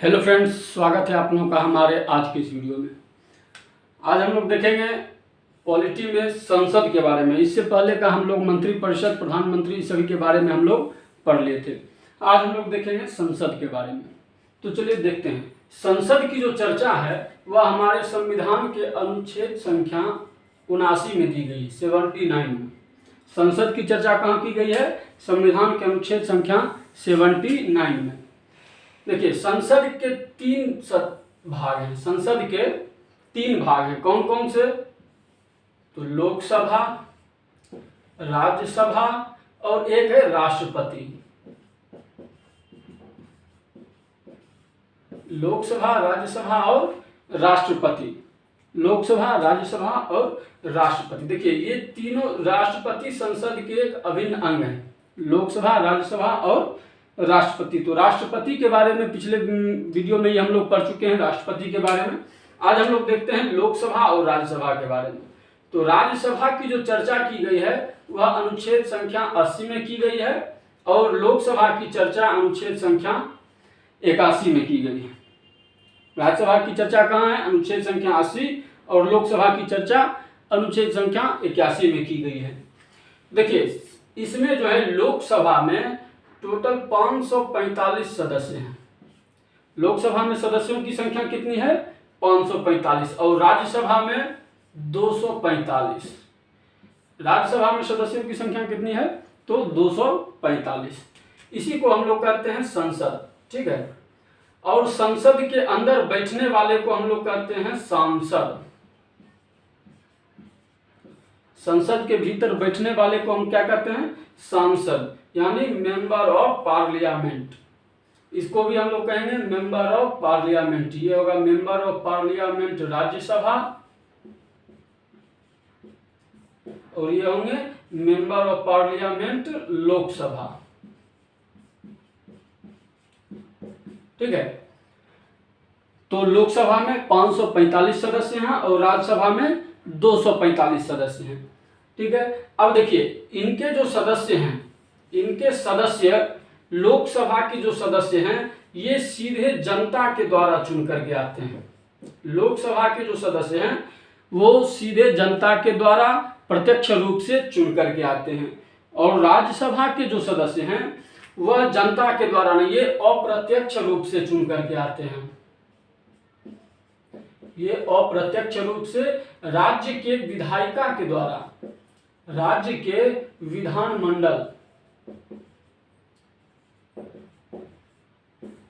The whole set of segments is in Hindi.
हेलो फ्रेंड्स, स्वागत है आप लोगों का हमारे आज के इस वीडियो में। आज हम लोग देखेंगे पॉलिटी में संसद के बारे में। इससे पहले का हम लोग मंत्रिपरिषद, प्रधानमंत्री सभी के बारे में हम लोग पढ़ लिए थे। आज हम लोग देखेंगे संसद के बारे में। तो चलिए देखते हैं। संसद की जो चर्चा है वह हमारे संविधान के अनुच्छेद संख्या 79 में दी गई, 79 में। संसद की चर्चा कहाँ की गई है? संविधान के अनुच्छेद संख्या 79 में। देखिए, संसद के तीन भाग हैं। संसद के तीन भाग हैं। कौन कौन से? तो लोकसभा, राज्यसभा और एक है राष्ट्रपति। लोकसभा, राज्यसभा और राष्ट्रपति। लोकसभा, राज्यसभा और राष्ट्रपति। देखिए, ये तीनों राष्ट्रपति संसद के एक अभिन्न अंग हैं। लोकसभा, राज्यसभा और राष्ट्रपति। तो राष्ट्रपति के बारे में पिछले वीडियो में ही हम लोग पढ़ चुके हैं, राष्ट्रपति के बारे में। आज हम लोग देखते हैं लोकसभा और राज्यसभा के बारे में। तो राज्यसभा की जो चर्चा की गई है वह अनुच्छेद संख्या 80 में की गई है और लोकसभा की चर्चा अनुच्छेद संख्या 81 में की गई है। राज्यसभा की चर्चा कहाँ है? अनुच्छेद संख्या 80 और लोकसभा की चर्चा अनुच्छेद संख्या 81 में की गई है। देखिए, इसमें जो है लोकसभा में टोटल 545 सदस्य हैं। लोकसभा में सदस्यों की संख्या कितनी है? 545। और राज्यसभा में 245। राज्यसभा में सदस्यों की संख्या कितनी है? तो 245। इसी को हम लोग कहते हैं संसद। ठीक है। और संसद के अंदर बैठने वाले को हम लोग कहते हैं सांसद। संसद के भीतर बैठने वाले को हम क्या कहते हैं? सांसद, यानी मेंबर ऑफ पार्लियामेंट। इसको भी हम लोग कहेंगे मेंबर ऑफ पार्लियामेंट। ये होगा मेंबर ऑफ पार्लियामेंट राज्यसभा और ये होंगे मेंबर ऑफ पार्लियामेंट लोकसभा। ठीक है। तो लोकसभा में 545 सदस्य हैं और राज्यसभा में 245 सदस्य हैं। ठीक है। अब देखिए, इनके जो सदस्य हैं, इनके सदस्य, लोकसभा के जो सदस्य हैं, ये सीधे जनता के द्वारा चुन करके आते हैं। लोकसभा के जो सदस्य हैं वो सीधे जनता के द्वारा प्रत्यक्ष रूप से चुन करके आते हैं। और राज्यसभा के जो सदस्य हैं वह जनता के द्वारा नहीं, ये अप्रत्यक्ष रूप से चुन करके आते हैं। ये अप्रत्यक्ष रूप से राज्य के विधायिका के द्वारा, राज्य के विधानमंडल,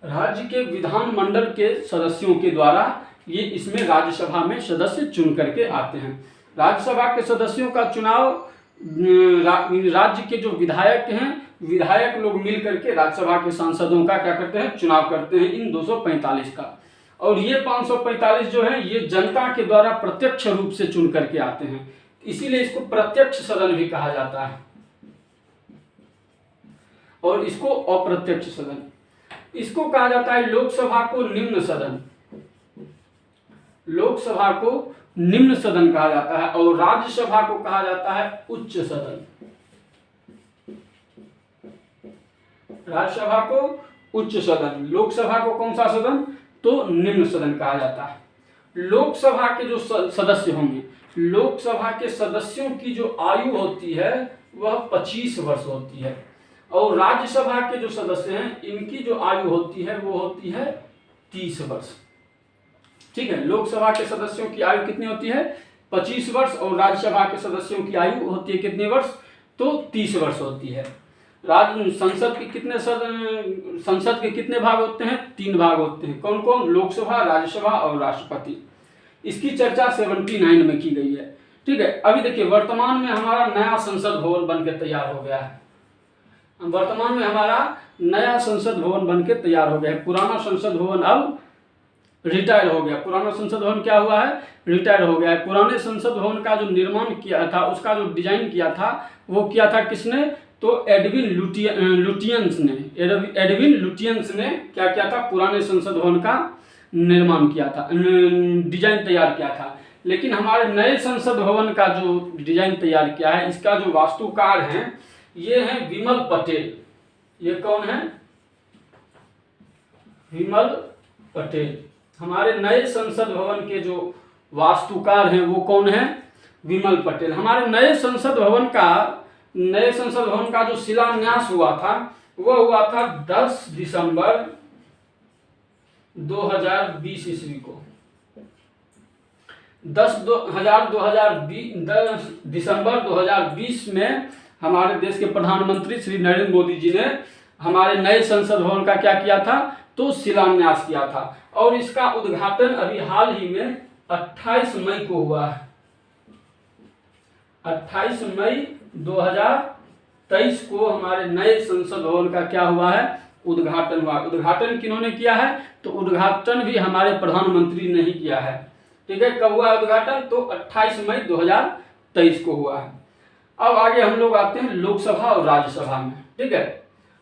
राज्य के विधानमंडल के सदस्यों के द्वारा ये इसमें राज्यसभा में सदस्य चुन करके आते हैं। राज्यसभा के सदस्यों का चुनाव राज्य के जो विधायक हैं, विधायक लोग मिल करके राज्यसभा के सांसदों का क्या करते हैं? चुनाव करते हैं, इन 245 का। और ये 545 जो है ये जनता के द्वारा प्रत्यक्ष रूप से चुन करके आते हैं, इसीलिए इसको प्रत्यक्ष सदन भी कहा जाता है। और इसको अप्रत्यक्ष सदन, इसको कहा जाता है लोकसभा को निम्न सदन। लोकसभा को निम्न सदन कहा जाता है और राज्यसभा को कहा जाता है उच्च सदन। राज्यसभा को उच्च सदन, लोकसभा को कौन सा सदन? तो निम्न सदन कहा जाता है। लोकसभा के जो सदस्य होंगे, लोकसभा के सदस्यों की जो आयु होती है वह 25 वर्ष होती है। और राज्यसभा के जो सदस्य हैं इनकी जो आयु होती है वो होती है 30 वर्ष। ठीक है। लोकसभा के सदस्यों की आयु कितनी होती है? 25 वर्ष। और राज्यसभा के सदस्यों की आयु होती है कितने वर्ष? तो 30 वर्ष होती है। संसद के कितने संसद के कितने भाग होते हैं? 3 भाग होते हैं। कौन कौन? लोकसभा, राज्यसभा और राष्ट्रपति। इसकी चर्चा 79 में की गई है। ठीक है। अभी देखिए, वर्तमान में हमारा नया संसद भवन बनकर तैयार हो गया है। वर्तमान में हमारा नया संसद भवन बनकर तैयार हो गया है। पुराना संसद भवन अब रिटायर हो गया। पुराना संसद भवन क्या हुआ है? रिटायर हो गया है। पुराने संसद भवन का जो निर्माण किया था, उसका जो डिजाइन किया था वो किया था किसने? तो एडविन लुटियंस ने। एडविन लुटियंस ने क्या किया था? पुराने संसद भवन का निर्माण किया था, डिजाइन तैयार किया था। लेकिन हमारे नए संसद भवन का जो डिजाइन तैयार किया है, इसका जो वास्तुकार हैं ये हैं विमल पटेल। ये कौन है? विमल पटेल। हमारे नए संसद भवन के जो वास्तुकार हैं वो कौन है? विमल पटेल। हमारे नए संसद भवन का जो शिलान्यास हुआ था वह हुआ था 10 दिसंबर 2020 ईस्वी को। 10 दिसंबर 2020 में हमारे देश के प्रधानमंत्री श्री नरेंद्र मोदी जी ने हमारे नए संसद भवन का क्या किया था? तो शिलान्यास किया था। और इसका उद्घाटन अभी हाल ही में 28 मई को हुआ है। 28 मई 2023 को हमारे नए संसद भवन का क्या हुआ है? उद्घाटन हुआ। उद्घाटन किन्होंने किया है? तो उद्घाटन भी हमारे प्रधानमंत्री ने ही किया है। ठीक है, कब हुआ उद्घाटन? तो 28 मई 2023 को हुआ है। अब आगे हम लोग आते हैं लोकसभा और राज्यसभा में। ठीक है,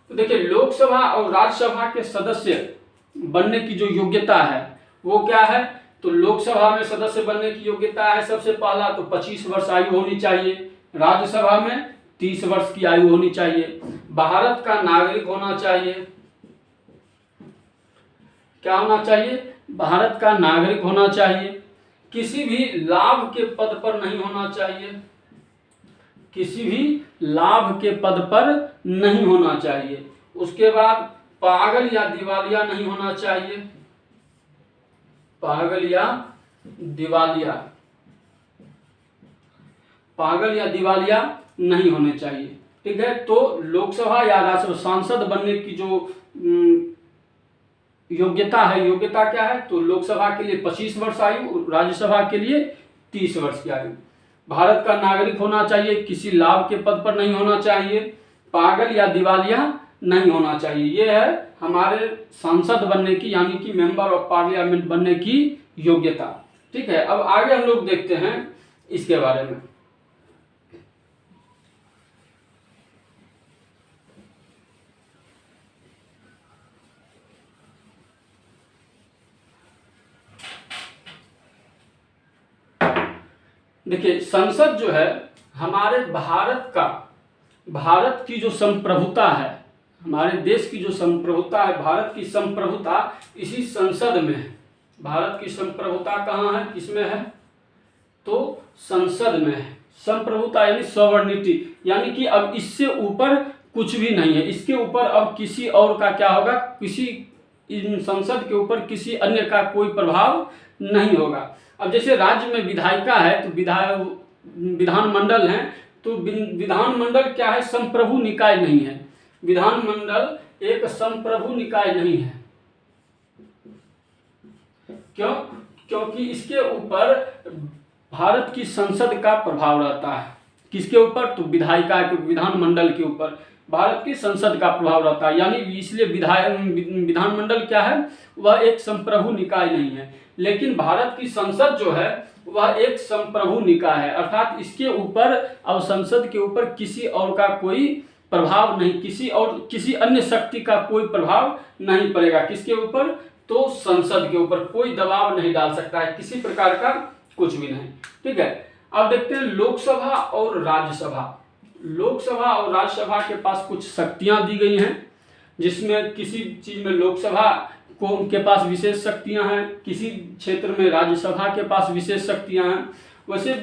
तो देखिए लोकसभा और राज्यसभा के सदस्य बनने की जो योग्यता है वो क्या है? तो लोकसभा में सदस्य बनने की योग्यता है सबसे पहला तो 25 वर्ष आयु होनी चाहिए। राज्यसभा में 30 वर्ष की आयु होनी चाहिए। भारत का नागरिक होना चाहिए। क्या होना चाहिए? भारत का नागरिक होना चाहिए। किसी भी लाभ के पद पर नहीं होना चाहिए। किसी भी लाभ के पद पर नहीं होना चाहिए। उसके बाद पागल या दिवालिया नहीं होना चाहिए। पागल या दिवालिया नहीं होने चाहिए। ठीक है, तो लोकसभा या राज्यसभा सांसद बनने की जो योग्यता है, योग्यता क्या है? तो लोकसभा के लिए 25 वर्ष आयु, राज्यसभा के लिए 30 वर्ष की आयु। भारत का नागरिक होना चाहिए। किसी लाभ के पद पर नहीं होना चाहिए। पागल या दिवालिया नहीं होना चाहिए। ये है हमारे सांसद बनने की यानी कि मेंबर ऑफ पार्लियामेंट बनने की योग्यता। ठीक है, अब आगे हम लोग देखते हैं इसके बारे में। देखिए संसद जो है हमारे भारत की जो संप्रभुता है, हमारे देश की जो संप्रभुता है, भारत की संप्रभुता इसी संसद में है। भारत की संप्रभुता कहाँ है? किसमें है? तो संसद में है। संप्रभुता यानी सॉवर्निटी, यानी कि अब इससे ऊपर कुछ भी नहीं है। इसके ऊपर अब किसी और का क्या होगा? इन संसद के ऊपर किसी अन्य का कोई प्रभाव नहीं होगा। अब जैसे राज्य में विधायिका है तो विधानमंडल है, तो विधानमंडल क्या है? संप्रभु निकाय नहीं है। विधानमंडल एक संप्रभु निकाय नहीं है। क्यों? क्योंकि इसके ऊपर भारत की संसद का प्रभाव रहता है। किसके ऊपर? तो विधायिका के, विधानमंडल के ऊपर भारत की संसद का प्रभाव रहता है। यानी इसलिए विधानमंडल क्या है? वह एक संप्रभु निकाय नहीं है। लेकिन भारत की संसद जो है वह एक संप्रभु निकाय है, अर्थात इसके ऊपर अब संसद के ऊपर किसी और का कोई प्रभाव नहीं, किसी अन्य शक्ति का कोई प्रभाव नहीं पड़ेगा। किसके ऊपर? तो संसद के ऊपर कोई दबाव नहीं डाल सकता है, किसी प्रकार का कुछ भी नहीं। ठीक है, अब देखते हैं लोकसभा और राज्यसभा। लोकसभा और राज्यसभा के पास कुछ शक्तियां दी गई हैं, जिसमें किसी चीज में लोकसभा के पास विशेष शक्तियां हैं, किसी क्षेत्र में राज्यसभा के पास विशेष शक्तियां हैं। वैसे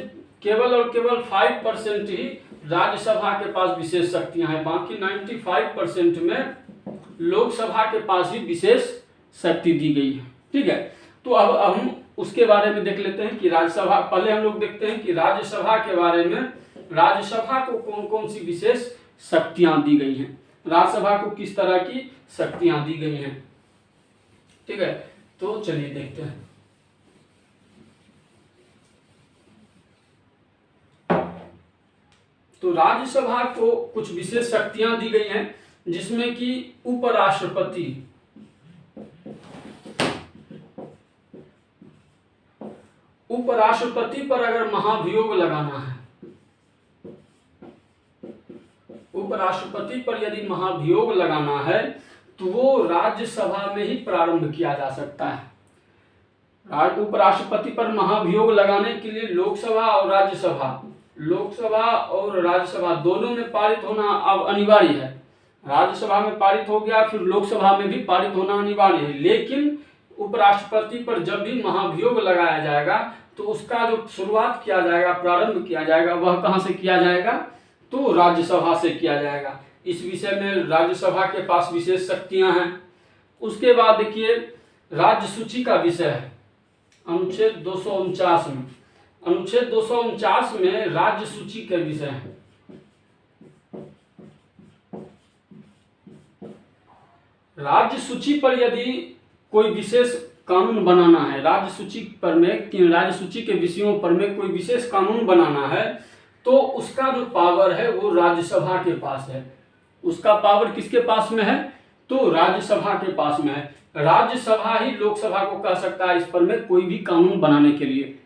केवल और केवल 5% ही राज्यसभा के पास विशेष शक्तियां हैं, बाकी 95% में लोकसभा के पास ही विशेष शक्ति दी गई है। ठीक है, तो अब हम उसके बारे में देख लेते हैं कि राज्यसभा, पहले हम लोग देखते हैं कि राज्यसभा के बारे में, राज्यसभा को कौन कौन सी विशेष शक्तियां दी गई हैं, राज्यसभा को किस तरह की शक्तियां दी गई हैं। ठीक है, तो चलिए देखते हैं। तो राज्यसभा को कुछ विशेष शक्तियां दी गई हैं, जिसमें कि उपराष्ट्रपति पर अगर महाभियोग लगाना है, उपराष्ट्रपति पर यदि महाभियोग लगाना है तो वो राज्यसभा में ही प्रारंभ किया जा सकता है। उपराष्ट्रपति पर महाभियोग लगाने के लिए लोकसभा और राज्यसभा दोनों में पारित होना अब अनिवार्य है। राज्यसभा में पारित हो गया, फिर लोकसभा में भी पारित होना अनिवार्य है। लेकिन उपराष्ट्रपति पर जब भी महाभियोग लगाया जाएगा तो उसका जो शुरुआत किया जाएगा, प्रारंभ किया जाएगा, वह कहाँ से किया जाएगा? तो राज्यसभा से किया जाएगा। इस विषय में राज्यसभा के पास विशेष शक्तियां हैं। उसके बाद देखिए राज्य सूची का विषय है अनुच्छेद 249 में। अनुच्छेद 249 में राज्य सूची के विषय है। राज्य सूची पर यदि कोई विशेष कानून बनाना है, राज्य सूची के विषयों पर में कोई विशेष कानून बनाना है तो उसका जो पावर है वो राज्यसभा के पास है। उसका पावर किसके पास में है? तो राज्यसभा के पास में है। राज्यसभा ही लोकसभा को कह सकता है इस पर में कोई भी कानून बनाने के लिए।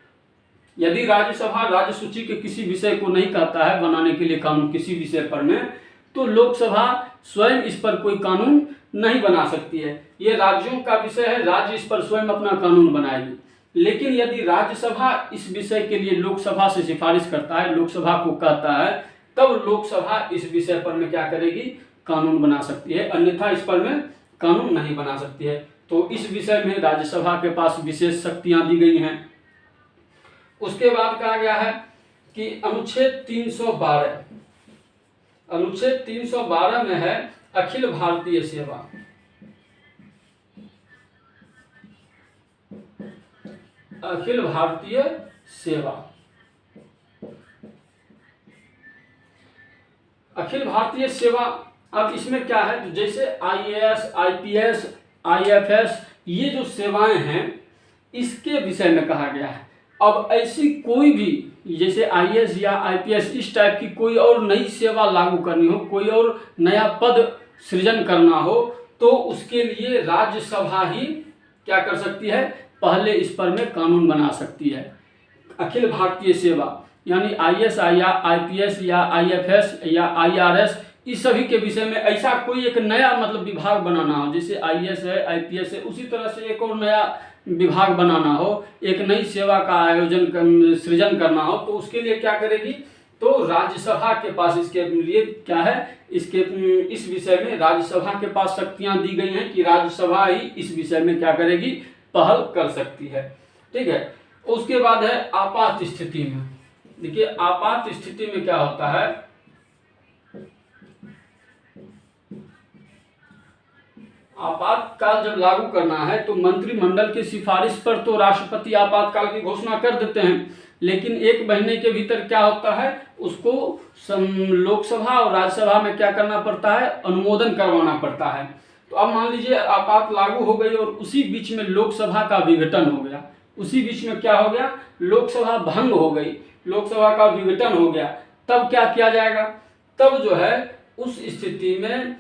यदि राज्यसभा राज्य सूची के किसी विषय को नहीं कहता है बनाने के लिए कानून किसी विषय पर में, तो लोकसभा स्वयं इस पर कोई कानून नहीं बना सकती है। ये राज्यों का विषय है, राज्य इस पर स्वयं अपना कानून बनाएगी। लेकिन यदि राज्यसभा इस विषय के लिए लोकसभा से सिफारिश करता है, लोकसभा को कहता है, तब लोकसभा इस विषय पर में क्या करेगी? कानून बना सकती है, अन्यथा इस पर में कानून नहीं बना सकती है। तो इस विषय में राज्यसभा के पास विशेष शक्तियां दी गई हैं। उसके बाद कहा गया है कि अनुच्छेद 312 में है अखिल भारतीय सेवा। अखिल भारतीय सेवा, अखिल भारतीय सेवा। अब इसमें क्या है, तो जैसे IAS, IPS, IFS ये जो सेवाएं हैं इसके विषय में कहा गया है। अब ऐसी कोई भी जैसे IAS या IPS इस टाइप की कोई और नई सेवा लागू करनी हो, कोई और नया पद सृजन करना हो, तो उसके लिए राज्यसभा ही क्या कर सकती है? पहले इस पर में कानून बना सकती है। अखिल भारतीय सेवा यानी IAS या IPS या IFS या IRS इस सभी के विषय में ऐसा कोई एक नया मतलब विभाग बनाना हो, जैसे IAS है, IPS है, उसी तरह से एक और नया विभाग बनाना हो, एक नई सेवा का आयोजन सृजन करना हो, तो उसके लिए क्या करेगी? तो राज्यसभा के पास इसके लिए क्या है? इस विषय में राज्यसभा के पास शक्तियां दी गई हैं कि राज्यसभा ही इस विषय में क्या करेगी? पहल कर सकती है। ठीक है। उसके बाद है आपात स्थिति में। देखिए आपात स्थिति में क्या होता है, आपातकाल जब लागू करना है तो मंत्रिमंडल की सिफारिश पर तो राष्ट्रपति आपातकाल की घोषणा कर देते हैं, लेकिन 1 महीने के भीतर क्या होता है, उसको लोकसभा और राज्यसभा में क्या करना पड़ता है? अनुमोदन करवाना पड़ता है। तो अब मान लीजिए आपात लागू हो गई और उसी बीच में लोकसभा का विघटन हो गया, उसी बीच में क्या हो गया? लोकसभा भंग हो गई, लोकसभा का विघटन हो गया, तब क्या किया जाएगा? तब जो है उस स्थिति में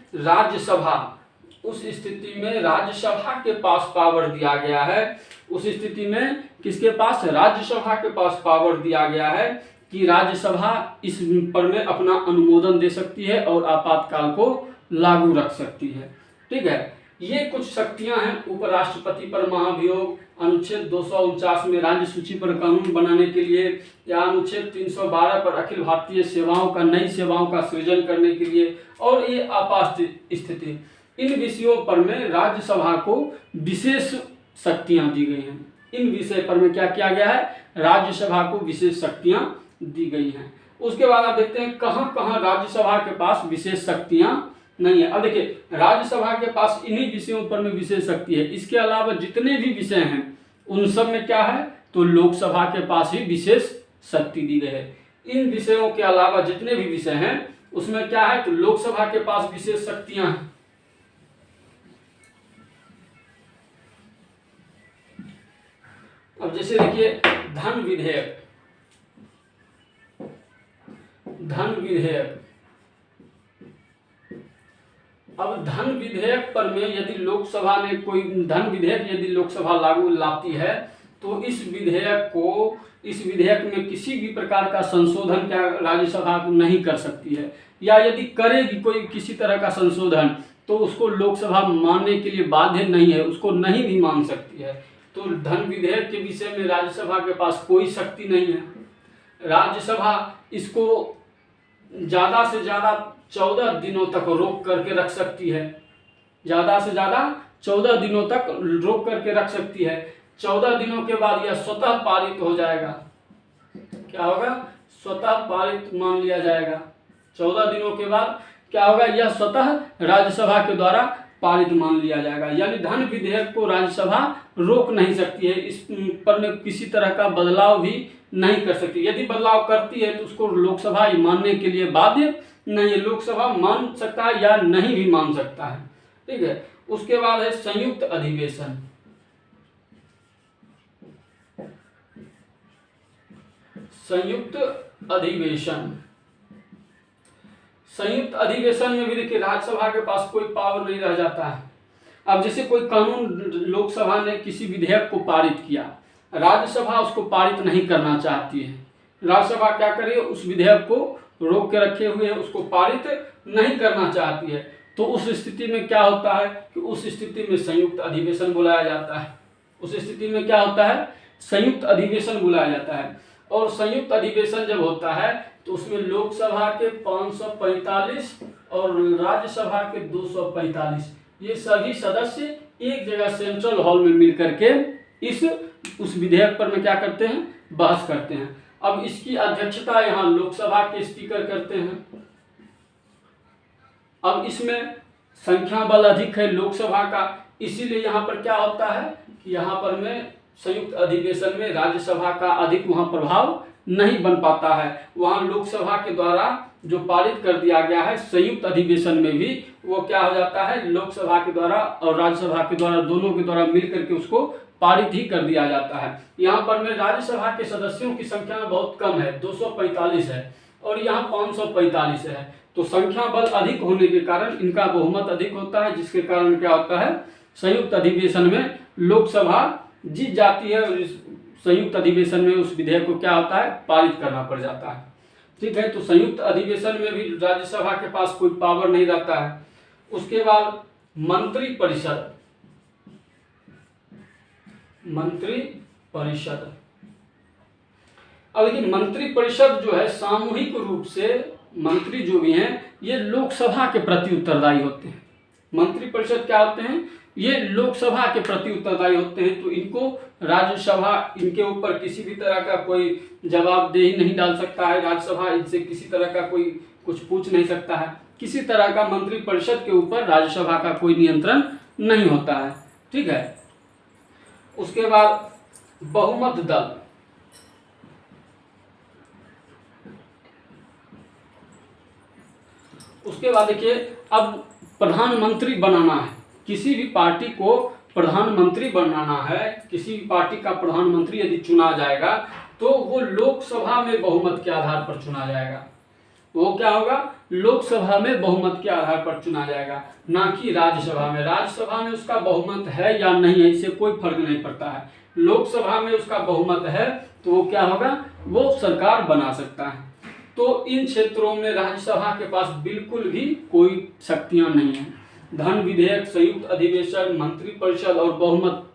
राज्यसभा के पास पावर दिया गया है। उस स्थिति में किसके पास? राज्यसभा के पास पावर दिया गया है कि राज्यसभा इस पर में अपना अनुमोदन दे सकती है और आपातकाल को लागू रख सकती है। ठीक है। ये कुछ शक्तियां हैं उपराष्ट्रपति पर महाभियोग, अनुच्छेद 249 में राज्य सूची पर कानून बनाने के लिए, या अनुच्छेद 312 पर अखिल भारतीय सेवाओं का नई सेवाओं का सृजन करने के लिए, और ये आपात स्थिति। इन विषयों पर में राज्यसभा को विशेष शक्तियां दी गई हैं। इन विषय पर में क्या किया गया है? राज्यसभा को विशेष शक्तियां दी गई हैं। उसके बाद आप देखते हैं कहाँ कहाँ राज्यसभा के पास विशेष शक्तियां नहीं है। अब देखिए राज्यसभा के पास इन्हीं विषयों पर में विशेष शक्ति है, इसके अलावा जितने भी विषय हैं उन सब में क्या है? तो लोकसभा के पास ही विशेष शक्ति दी गई है। इन विषयों के अलावा जितने भी विषय हैं उसमें क्या है? तो लोकसभा के पास विशेष शक्तियां हैं। अब जैसे देखिए धन विधेयक, अब धन विधेयक पर में यदि लोकसभा ने कोई धन विधेयक यदि लोकसभा लागू लाती है तो इस विधेयक में किसी भी प्रकार का संशोधन क्या राज्यसभा नहीं कर सकती है, या यदि करेगी कोई किसी तरह का संशोधन तो उसको लोकसभा मानने के लिए बाध्य नहीं है, उसको नहीं भी मान सकती है। तो धन विधेयक के विषय में राज्यसभा के पास कोई शक्ति नहीं है। राज्यसभा इसको ज़्यादा से ज़्यादा 14 दिनों तक रोक करके रख सकती है, ज़्यादा से ज़्यादा 14 दिनों तक रोक करके रख सकती है। 14 दिनों के बाद यह स्वतः पारित हो जाएगा। क्या होगा? स्वतः पारित मान लिया जाएगा। 14 दिनों के बाद क्या होगा? यह स्वतः राज्यसभा के द्वारा पारित मान लिया जाएगा। यानी धन विधेयक को राज्यसभा रोक नहीं सकती है, इस पर में किसी तरह का बदलाव भी नहीं कर सकती। यदि बदलाव करती है तो उसको लोकसभा मानने के लिए बाध्य नहीं है। लोकसभा मान सकता है या नहीं भी मान सकता है। ठीक है। उसके बाद है संयुक्त अधिवेशन। संयुक्त अधिवेशन, संयुक्त अधिवेशन में भी देखिए राज्यसभा के पास कोई पावर नहीं रह जाता है। अब जैसे कोई कानून लोकसभा ने किसी विधेयक को पारित किया, राज्यसभा उसको पारित नहीं करना चाहती है। राज्यसभा क्या करे? उस विधेयक को रोक के रखे हुए है, उसको पारित नहीं करना चाहती है। तो उस स्थिति में क्या होता है कि उस स्थिति में संयुक्त अधिवेशन बुलाया जाता है। उस स्थिति में क्या होता है? संयुक्त अधिवेशन बुलाया जाता है। और संयुक्त अधिवेशन जब होता है तो उसमें लोकसभा के 545 और राज्यसभा के 245 ये सभी सदस्य एक जगह सेंट्रल हॉल में मिल करके उस विधेयक पर में क्या करते हैं? बहस करते हैं। अब इसकी अध्यक्षता यहाँ लोकसभा के स्पीकर करते हैं। अब इसमें संख्या बल अधिक है लोकसभा का, इसीलिए यहाँ पर क्या होता है कि यहाँ पर में संयुक्त अधिवेशन में राज्यसभा का अधिक वहाँ प्रभाव नहीं बन पाता है। वहाँ लोकसभा के द्वारा जो पारित कर दिया गया है संयुक्त अधिवेशन में भी वो क्या हो जाता है? लोकसभा के द्वारा और राज्यसभा के द्वारा दोनों के द्वारा मिल करके उसको पारित ही कर दिया जाता है। यहाँ पर में राज्यसभा के सदस्यों की संख्या बहुत कम है, 245 है और यहाँ 545 है। तो संख्या बल अधिक होने के कारण इनका बहुमत अधिक होता है, जिसके कारण क्या होता है? संयुक्त अधिवेशन में लोकसभा जीत जाती है और इस संयुक्त अधिवेशन में उस विधेयक को क्या होता है? पारित करना पड़ जाता है। ठीक है। तो संयुक्त अधिवेशन में भी राज्यसभा के पास कोई पावर नहीं रहता है। उसके बाद मंत्री परिषद। मंत्री परिषद, अब देखिए मंत्री परिषद जो है सामूहिक रूप से मंत्री जो भी हैं ये लोकसभा के प्रति उत्तरदायी होते हैं। मंत्री परिषद क्या होते हैं? ये लोकसभा के प्रति उत्तरदायी होते हैं। तो इनको राज्यसभा इनके ऊपर किसी भी तरह का कोई जवाबदेही नहीं डाल सकता है। राज्यसभा इनसे किसी तरह का कोई कुछ पूछ नहीं सकता है। किसी तरह का मंत्री परिषद के ऊपर राज्यसभा का कोई नियंत्रण नहीं होता है। ठीक है। उसके बाद बहुमत दल। उसके बाद देखिए अब प्रधानमंत्री बनाना है, किसी भी पार्टी को प्रधानमंत्री बनाना है, किसी भी पार्टी का प्रधानमंत्री यदि चुना जाएगा तो वो लोकसभा में बहुमत के आधार पर चुना जाएगा। वो क्या होगा? लोकसभा में बहुमत के आधार पर चुना जाएगा, ना कि राज्यसभा में। राज्यसभा में उसका बहुमत है या नहीं है इससे कोई फर्क नहीं पड़ता है। लोकसभा में उसका बहुमत है तो वो क्या होगा? वो सरकार बना सकता है। तो इन क्षेत्रों में राज्यसभा के पास बिल्कुल भी कोई शक्तियां नहीं है। धन विधेयक, संयुक्त अधिवेशन, मंत्री परिषद और बहुमत,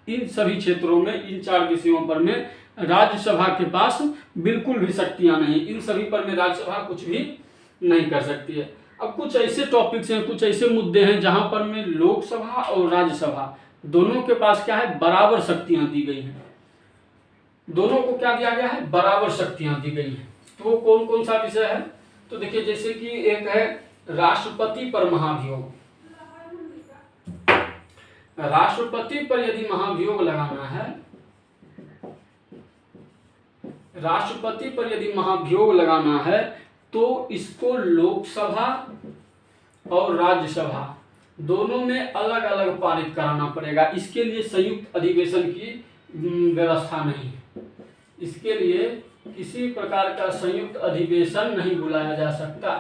इन सभी क्षेत्रों में इन 4 विषयों पर में राज्यसभा के पास बिल्कुल भी शक्तियां नहीं। इन सभी पर में राज्यसभा कुछ भी नहीं कर सकती है। अब कुछ ऐसे टॉपिक्स हैं, कुछ ऐसे मुद्दे हैं जहां पर में लोकसभा और राज्यसभा दोनों के पास क्या है? बराबर शक्तियां दी गई हैं। दोनों को क्या दिया गया है? बराबर शक्तियां दी गई हैं। तो वो कौन कौन सा विषय है? तो देखिए जैसे कि एक है राष्ट्रपति पर महाभियोग। राष्ट्रपति पर यदि महाभियोग लगाना है, राष्ट्रपति पर यदि महाभियोग लगाना है तो इसको लोकसभा और राज्यसभा दोनों में अलग अलग पारित कराना पड़ेगा। इसके लिए संयुक्त अधिवेशन की व्यवस्था नहीं है। इसके लिए किसी प्रकार का संयुक्त अधिवेशन नहीं बुलाया जा सकता।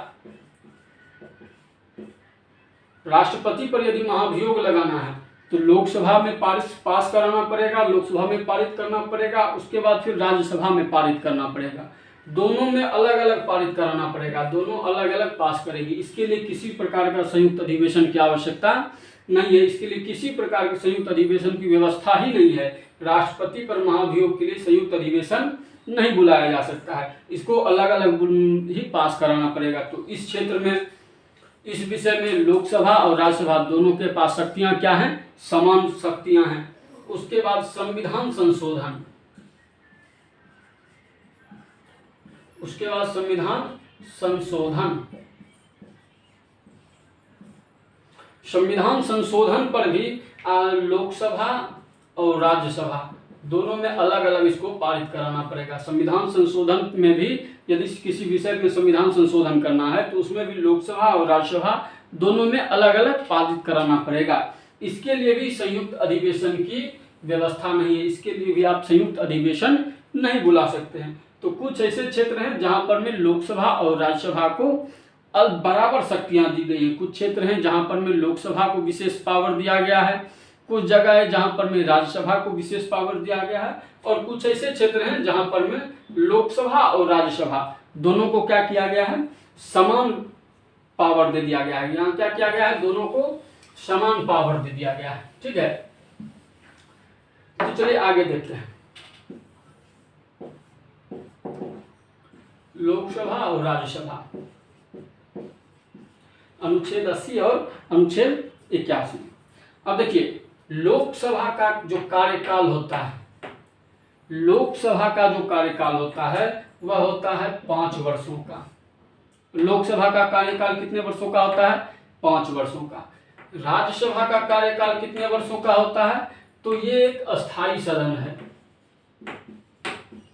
राष्ट्रपति पर यदि महाभियोग लगाना है तो लोकसभा में पास कराना पड़ेगा, लोकसभा में पारित करना पड़ेगा, उसके बाद फिर राज्यसभा में पारित करना पड़ेगा। दोनों में अलग अलग पारित कराना पड़ेगा, दोनों अलग अलग पास करेगी। इसके लिए किसी प्रकार का संयुक्त अधिवेशन की आवश्यकता नहीं है। इसके लिए किसी प्रकार के संयुक्त अधिवेशन की व्यवस्था ही नहीं है। राष्ट्रपति पर महाभियोग के लिए संयुक्त अधिवेशन नहीं बुलाया जा सकता है, इसको अलग अलग ही पास कराना पड़ेगा। तो इस क्षेत्र में इस विषय में लोकसभा और राज्यसभा दोनों के पास शक्तियां क्या हैं? समान शक्तियां हैं। उसके बाद संविधान संशोधन, उसके बाद संविधान संशोधन। संविधान संशोधन पर भी लोकसभा और राज्यसभा दोनों में अलग अलग इसको पारित कराना पड़ेगा। संविधान संशोधन में भी यदि किसी विषय में संविधान संशोधन करना है तो उसमें भी लोकसभा और राज्यसभा दोनों में अलग अलग पारित कराना पड़ेगा। इसके लिए भी संयुक्त अधिवेशन की व्यवस्था नहीं है, इसके लिए भी आप संयुक्त अधिवेशन नहीं बुला सकते हैं। तो कुछ ऐसे क्षेत्र हैं जहां पर में लोकसभा और राज्यसभा को बराबर शक्तियां दी गई हैं। कुछ क्षेत्र हैं जहां पर में लोकसभा को विशेष पावर दिया गया है, कुछ जगह है जहां पर में राज्यसभा को विशेष पावर दिया गया है, और कुछ ऐसे क्षेत्र हैं जहां पर में लोकसभा और राज्यसभा दोनों को क्या किया गया है? समान पावर दे दिया गया है। यहाँ क्या किया गया है? दोनों को समान पावर दे दिया गया है। ठीक है, तो चलिए आगे देखते हैं। लोकसभा और राज्यसभा, अनुच्छेद 80 और अनुच्छेद 81। अब देखिए, लोकसभा का जो कार्यकाल होता है, लोकसभा का जो कार्यकाल होता है वह होता है 5 वर्षों का। लोकसभा का कार्यकाल कितने वर्षों का होता है? 5 वर्षों का। राज्यसभा का कार्यकाल कितने वर्षों का होता है? तो ये एक अस्थाई सदन है।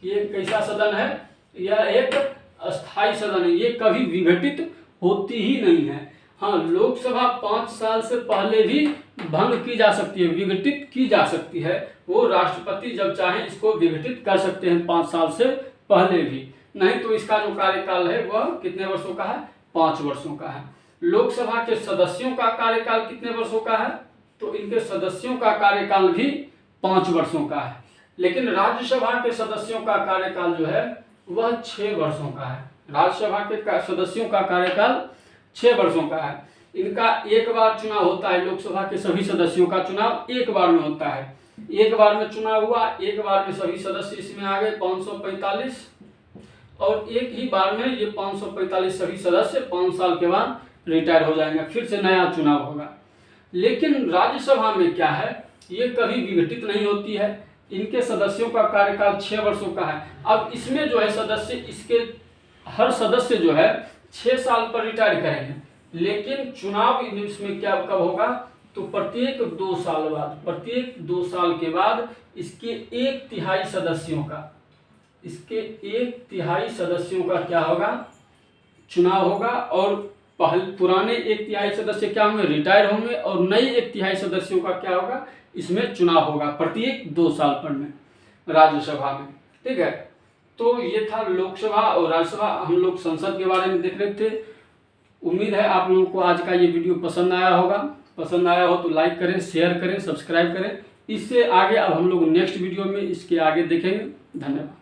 ये कैसा सदन है? यह एक अस्थाई सदन है, ये कभी विघटित होती ही नहीं है। हाँ, लोकसभा 5 साल से पहले भी भंग की जा सकती है, विघटित की जा सकती है। वो राष्ट्रपति जब चाहे इसको विघटित कर सकते हैं 5 साल से पहले भी, नहीं तो इसका जो कार्यकाल है वह कितने वर्षों का है? 5 वर्षों का है। लोकसभा के सदस्यों का कार्यकाल कितने वर्षों का है? तो इनके सदस्यों का कार्यकाल भी 5 वर्षों का है। लेकिन राज्यसभा के सदस्यों का कार्यकाल जो है वह 6 वर्षों का है। राज्यसभा के सदस्यों का कार्यकाल 6 वर्षों का है। इनका एक बार चुनाव होता है, लोकसभा के सभी सदस्यों का चुनाव एक बार में होता है। एक बार में चुनाव हुआ, एक बार में सभी सदस्य इसमें आ गए 545, और एक ही बार में ये 545 सभी सदस्य 5 साल के बाद रिटायर हो जाएंगे, फिर से नया चुनाव होगा। लेकिन राज्यसभा में क्या है? ये कभी विघटित नहीं होती है। इनके सदस्यों का कार्यकाल 6 वर्षों का है। अब इसमें जो है सदस्य, इसके हर सदस्य जो है 6 साल पर रिटायर करेंगे, लेकिन चुनाव इसमें क्या कब होगा? तो प्रत्येक 2 साल बाद, प्रत्येक 2 साल के बाद इसके 1/3 सदस्यों का, इसके 1/3 सदस्यों का क्या होगा? चुनाव होगा, और पुराने 1/3 सदस्य क्या होंगे? रिटायर होंगे, और नए 1/3 सदस्यों का क्या होगा? इसमें चुनाव होगा प्रत्येक 2 साल पर में राज्यसभा में। ठीक है, तो ये था लोकसभा और राज्यसभा। हम लोग संसद के बारे में देख रहे थे। उम्मीद है आप लोगों को आज का ये वीडियो पसंद आया होगा। पसंद आया हो तो लाइक करें, शेयर करें, सब्सक्राइब करें। इससे आगे अब हम लोग नेक्स्ट वीडियो में इसके आगे देखेंगे। धन्यवाद।